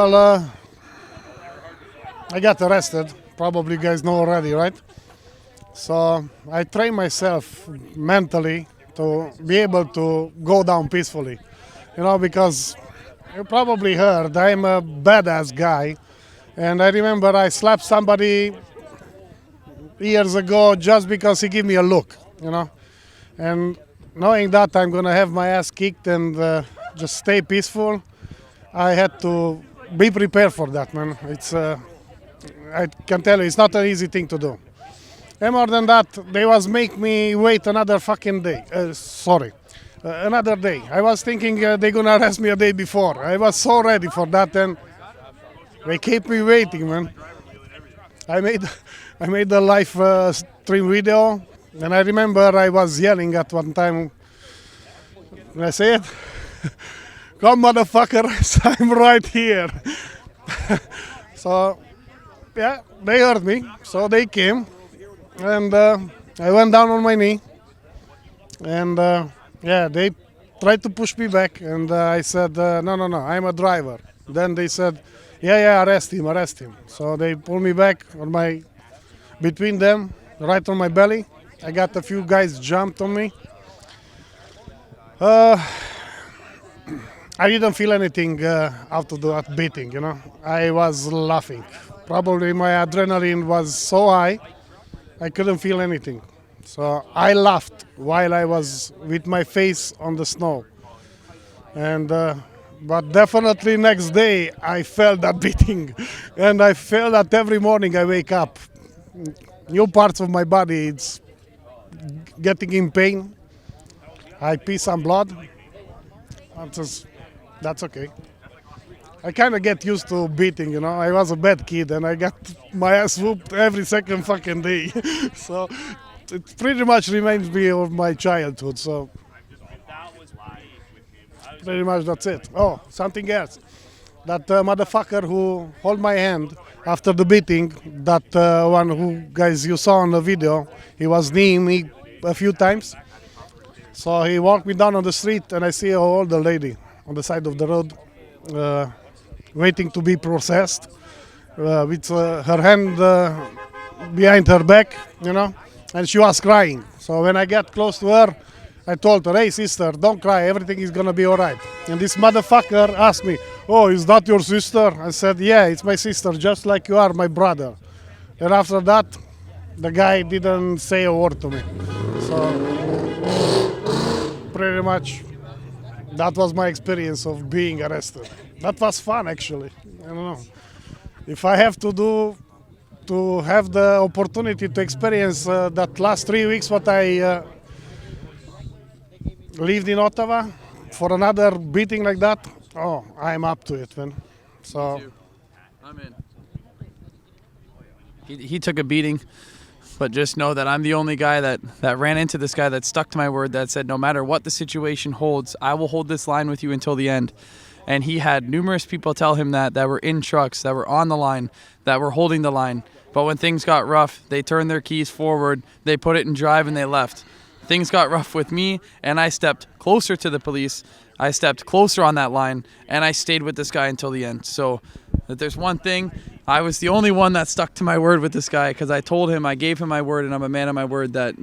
Well, I got arrested. Probably you guys know already, right? So I train myself mentally to be able to go down peacefully. Because you probably heard I'm a badass guy. And I remember I slapped somebody years ago just because he gave me a look. And knowing that I'm going to have my ass kicked and just stay peaceful, I had to be prepared for that, man. I can tell you, it's not an easy thing to do. And more than that, they was make me wait another fucking day. Another day. I was thinking they gonna arrest me a day before. I was so ready for that, and they keep me waiting, man. I made a live stream video, and I remember I was yelling at one time. Can I say it? Come, motherfuckers! I'm right here. So, yeah, they heard me, so they came. And I went down on my knee, and they tried to push me back, and I said, no, I'm a driver. Then they said, yeah, arrest him. So they pulled me back between them, right on my belly. I got a few guys jumped on me. I didn't feel anything out of that beating, I was laughing. Probably my adrenaline was so high, I couldn't feel anything. So I laughed while I was with my face on the snow. And but definitely next day I felt that beating. And I feel that every morning I wake up. New parts of my body, it's getting in pain. I pee some blood. That's okay. I kind of get used to beating, I was a bad kid and I got my ass whooped every second fucking day. So it pretty much reminds me of my childhood. So pretty much that's it. Oh, something else. That motherfucker who held my hand after the beating, that one who guys you saw on the video, he was kneeing me a few times. So he walked me down on the street and I see an older lady on the side of the road. Waiting to be processed with her hand behind her back, and she was crying. So when I got close to her, I told her, hey sister, don't cry, everything is gonna be all right. And this motherfucker asked me, oh, is that your sister? I said, yeah, it's my sister, just like you are my brother. And after that, the guy didn't say a word to me. So pretty much that was my experience of being arrested. That was fun, actually. I don't know. If I have to have the opportunity to experience that last 3 weeks what I lived in Ottawa for another beating like that, oh, I'm up to it, man. So I'm in. He took a beating, but just know that I'm the only guy that ran into this guy, that stuck to my word, that said no matter what the situation holds, I will hold this line with you until the end. And he had numerous people tell him that were in trucks, that were on the line, that were holding the line. But when things got rough, they turned their keys forward, they put it in drive, and they left. Things got rough with me, and I stepped closer to the police. I stepped closer on that line, and I stayed with this guy until the end. So if there's one thing, I was the only one that stuck to my word with this guy, because I told him, I gave him my word, and I'm a man of my word, that,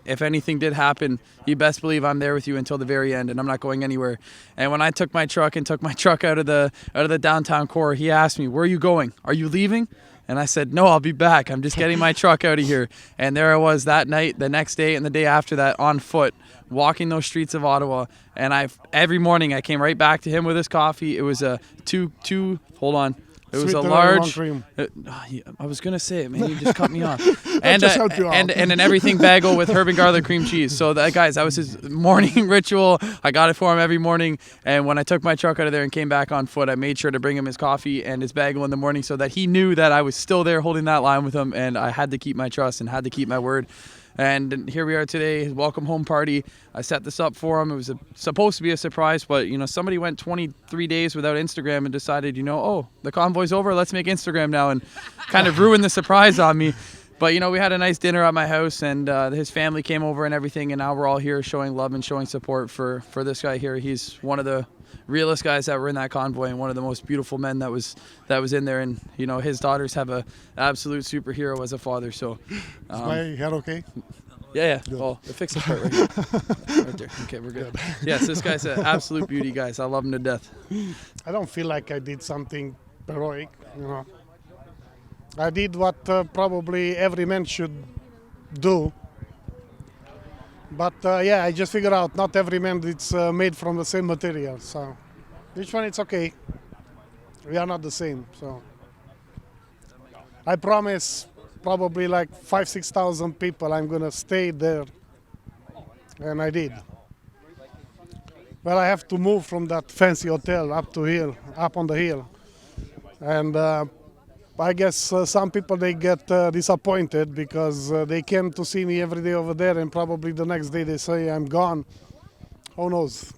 if anything did happen, you best believe I'm there with you until the very end, and I'm not going anywhere. And when I took my truck out of the downtown core, he asked me, where are you going? Are you leaving? And I said, no, I'll be back. I'm just getting my truck out of here. And there I was that night, the next day, and the day after that, on foot, walking those streets of Ottawa. And every morning I came right back to him with his coffee. It was a hold on. It was Sweet a large. cream. I was gonna say it, man. You just cut me off. And an everything bagel with herb and garlic cream cheese. So that was his morning ritual. I got it for him every morning. And when I took my truck out of there and came back on foot, I made sure to bring him his coffee and his bagel in the morning, so that he knew that I was still there holding that line with him, and I had to keep my trust and had to keep my word. And here we are today, his welcome home party. I set this up for him. It was supposed to be a surprise, but somebody went 23 days without Instagram and decided, oh, the convoy's over, let's make Instagram now, and kind of ruined the surprise on me. But we had a nice dinner at my house, and his family came over and everything, and now we're all here showing love and showing support for this guy here. He's one of the realest guys that were in that convoy, and one of the most beautiful men that was in there. And you know, his daughters have a absolute superhero as a father. So, Is my hair okay? yeah. Well, the fix this part right here. Right there. Okay, we're good. Yes, this guy's an absolute beauty, guys. I love him to death. I don't feel like I did something heroic, you know. I did what probably every man should do. But yeah, I just figured out not every man is made from the same material. So each one, it's okay. We are not the same. So I promise probably like 5,000-6,000 people I'm gonna stay there, and I did. Well, I have to move from that fancy hotel up on the hill, and I guess some people they get disappointed because they came to see me every day over there, and probably the next day they say I'm gone. Who knows?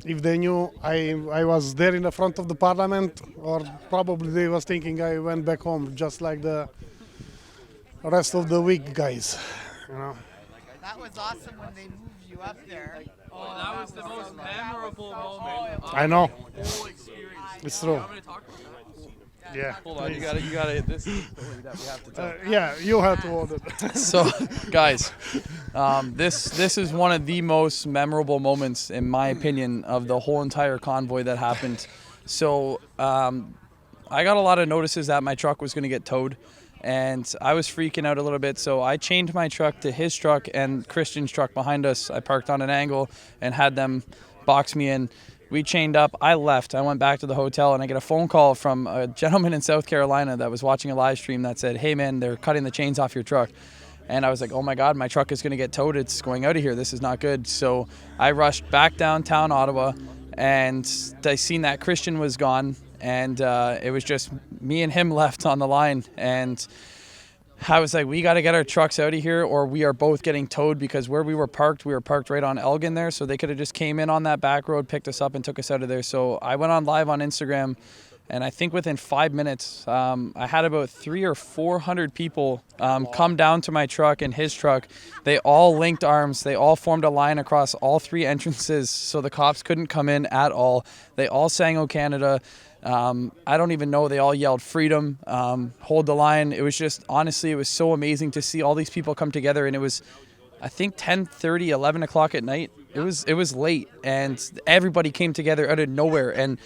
If they knew I was there in the front of the parliament, or probably they was thinking I went back home, just like the rest of the week guys. You know. That was awesome when they moved you up there. Oh, that was the most memorable moment. I know. Whole experience. It's true. I'm gonna talk about that. Yeah. Hold on, you gotta. This is the story that we have to tell. Yeah, you have to order. So, guys, this is one of the most memorable moments, in my opinion, of the whole entire convoy that happened. So, I got a lot of notices that my truck was going to get towed, and I was freaking out a little bit. So I chained my truck to his truck and Christian's truck behind us. I parked on an angle and had them box me in. We chained up. I left. I went back to the hotel, and I get a phone call from a gentleman in South Carolina that was watching a live stream that said, "Hey, man, they're cutting the chains off your truck." And I was like, oh, my God, my truck is going to get towed. It's going out of here. This is not good. So I rushed back downtown Ottawa, and I seen that Christian was gone, and it was just me and him left on the line. And I was like, we got to get our trucks out of here, or we are both getting towed, because where we were parked right on Elgin there. So they could have just came in on that back road, picked us up, and took us out of there. So I went on live on Instagram, and I think within 5 minutes, I had about 300 or 400 people come down to my truck and his truck. They all linked arms. They all formed a line across all three entrances, so the cops couldn't come in at all. They all sang "O Canada." I don't even know. They all yelled "freedom," "hold the line." It was just, honestly, it was so amazing to see all these people come together. And it was, I think, 10:30, 11 o'clock at night. It was late, and everybody came together out of nowhere. And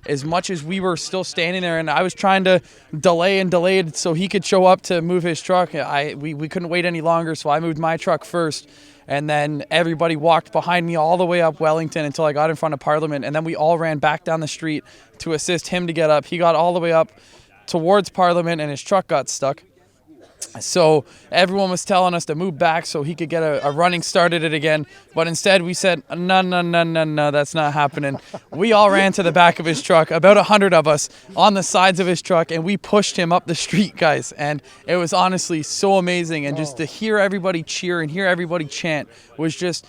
as much as we were still standing there, and I was trying to delay it so he could show up to move his truck, we couldn't wait any longer, so I moved my truck first. And then everybody walked behind me all the way up Wellington until I got in front of Parliament. And then we all ran back down the street to assist him to get up. He got all the way up towards Parliament, and his truck got stuck. So everyone was telling us to move back so he could get a running start at it again. But instead we said, no, that's not happening. We all ran to the back of his truck, about 100 of us on the sides of his truck, and we pushed him up the street, guys. And it was honestly so amazing. And just to hear everybody cheer and hear everybody chant was just,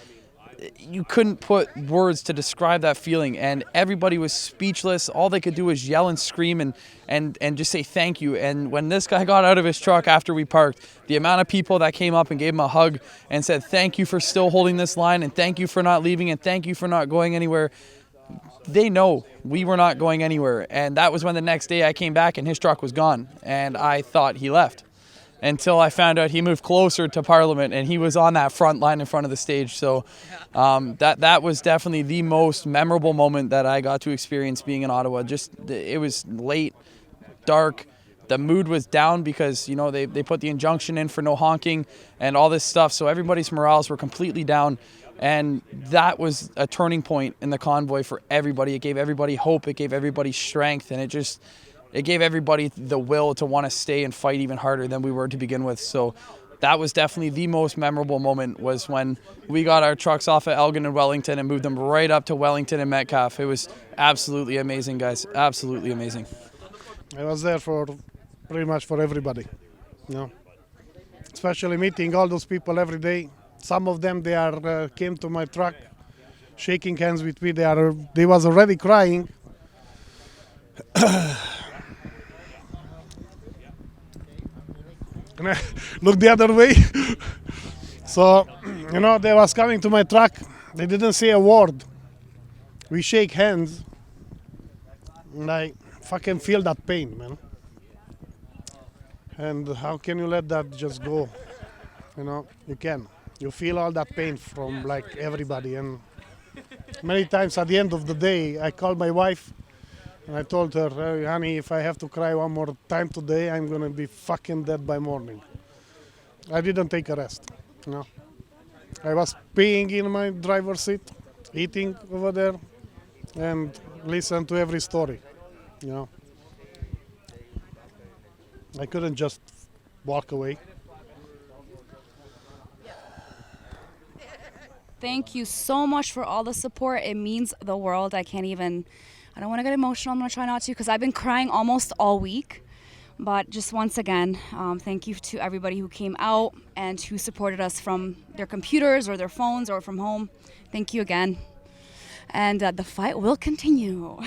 you couldn't put words to describe that feeling. And everybody was speechless. All they could do was yell and scream and just say thank you. And when this guy got out of his truck after we parked, the amount of people that came up and gave him a hug and said thank you for still holding this line, and thank you for not leaving, and thank you for not going anywhere. They know we were not going anywhere. And that was when the next day I came back and his truck was gone, and I thought he left, until I found out he moved closer to Parliament and he was on that front line in front of the stage. So that was definitely the most memorable moment that I got to experience being in Ottawa. Just, it was late, dark. The mood was down because, you know, they put the injunction in for no honking and all this stuff. So everybody's morales were completely down. And that was a turning point in the convoy for everybody. It gave everybody hope. It gave everybody strength. And it gave everybody the will to want to stay and fight even harder than we were to begin with. So that was definitely the most memorable moment, was when we got our trucks off at Elgin and Wellington and moved them right up to Wellington and Metcalfe. It was absolutely amazing, guys. Absolutely amazing. I was there for pretty much for everybody, you know, especially meeting all those people every day. Some of them, they came to my truck, shaking hands with me. They was already crying. Look the other way. So, you know, they was coming to my truck. They didn't say a word. We shake hands, And I fucking feel that pain, man. And how can you let that just go? You know, you can. You feel all that pain from like everybody. And many times at the end of the day, I called my wife and I told her, "Hey, honey, if I have to cry one more time today, I'm gonna be fucking dead by morning." I didn't take a rest. You know, I was peeing in my driver's seat, eating over there, and listen to every story. You know, I couldn't just walk away. Thank you so much for all the support. It means the world. I don't want to get emotional. I'm going to try not to because I've been crying almost all week. But just once again, thank you to everybody who came out and who supported us from their computers or their phones or from home. Thank you again. And the fight will continue.